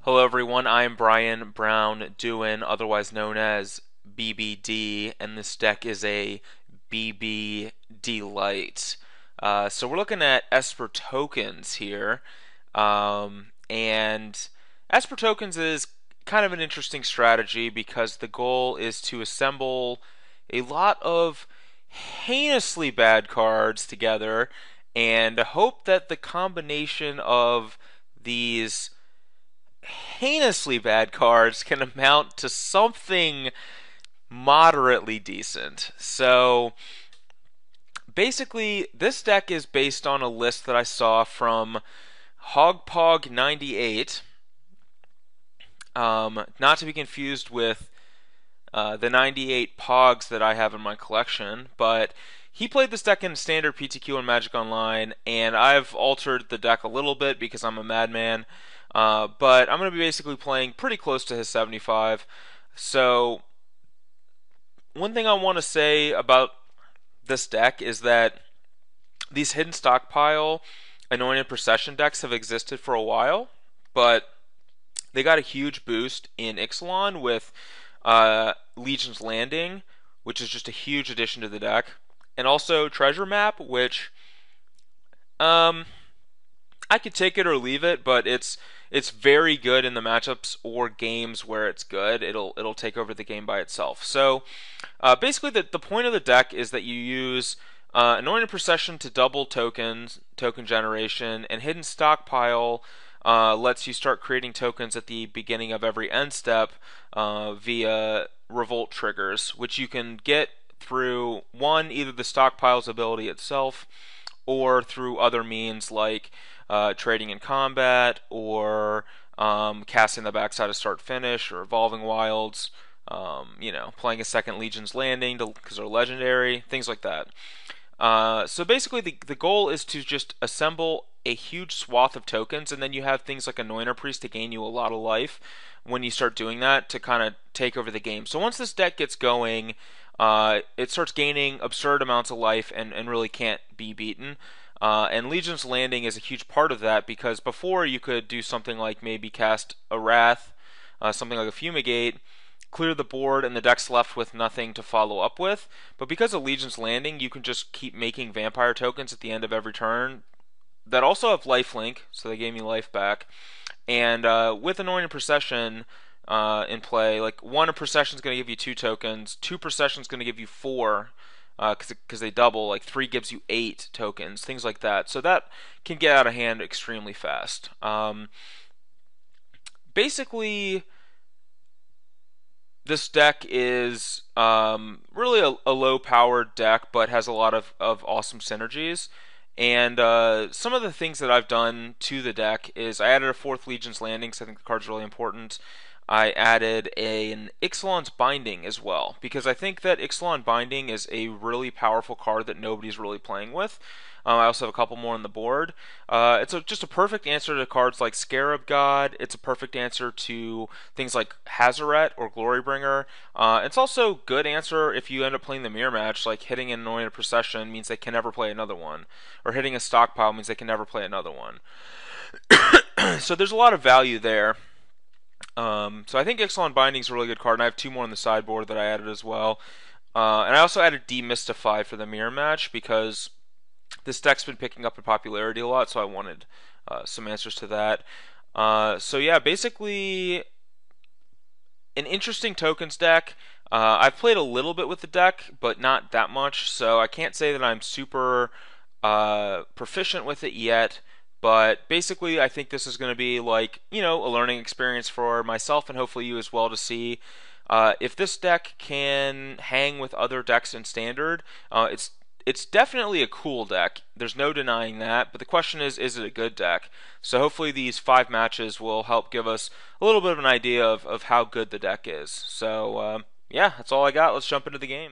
Hello everyone, I'm Braun-Duin, otherwise known as BBD, and this deck is a BBD Light. So we're looking at Esper tokens here, and Esper tokens is kind of an interesting strategy because the goal is to assemble a lot of heinously bad cards together and hope that the combination of these heinously bad cards can amount to something moderately decent. So basically, this deck is based on a list that I saw from Hogpog98, not to be confused with the 98 Pogs that I have in my collection, but he played this deck in Standard, PTQ, and Magic Online, and I've altered the deck a little bit because I'm a madman. But I'm going to be basically playing pretty close to his 75. So, one thing I want to say about this deck is that these hidden stockpile anointed procession decks have existed for a while, but they got a huge boost in Ixalan with Legion's Landing, which is just a huge addition to the deck, and also Treasure Map, which I could take it or leave it, but it's very good in the matchups or games where it's good. It'll take over the game by itself. So basically, the point of the deck is that you use Anointed Procession to double token generation, and Hidden Stockpile lets you start creating tokens at the beginning of every end step via Revolt triggers, which you can get through either the stockpile's ability itself or through other means like trading in combat or casting the backside of start finish or evolving wilds, playing a second Legion's Landing because they're legendary, things like that. So basically, the goal is to just assemble a huge swath of tokens, and then you have things like Anointer Priest to gain you a lot of life when you start doing that to kind of take over the game. So once this deck gets going, it starts gaining absurd amounts of life and really can't be beaten. And Legion's Landing is a huge part of that because before you could do something like maybe cast a Wrath, something like a Fumigate, clear the board, and the deck's left with nothing to follow up with. But because of Legion's Landing, you can just keep making vampire tokens at the end of every turn that also have lifelink, so they gave me life back. And with Anointed Procession in play, like one Procession is going to give you 2 tokens, 2 Procession is going to give you 4, because they double. Like 3 gives you 8 tokens, things like that. So that can get out of hand extremely fast. Basically, this deck is really a low-powered deck, but has a lot of awesome synergies. And some of the things that I've done to the deck is I added a 4th Legion's Landing because I think the card's really important. I added an Ixalan's Binding as well, because I think that Ixalan Binding is a really powerful card that nobody's really playing with. I also have a couple more on the board. It's just a perfect answer to cards like Scarab God. It's a perfect answer to things like Hazaret or Glorybringer. It's also a good answer if you end up playing the mirror match, like hitting an Anointed Procession means they can never play another one, or hitting a Stockpile means they can never play another one. So there's a lot of value there. So I think Ixalan Binding is a really good card, and I have 2 more on the sideboard that I added as well. And I also added Demystify for the mirror match because this deck's been picking up in popularity a lot, so I wanted some answers to that. So yeah, basically an interesting tokens deck. I've played a little bit with the deck, but not that much, so I can't say that I'm super proficient with it yet. But basically, I think this is going to be like, a learning experience for myself and hopefully you as well to see if this deck can hang with other decks in Standard. It's definitely a cool deck. There's no denying that. But the question is it a good deck? So hopefully these 5 matches will help give us a little bit of an idea of how good the deck is. So, yeah, that's all I got. Let's jump into the games.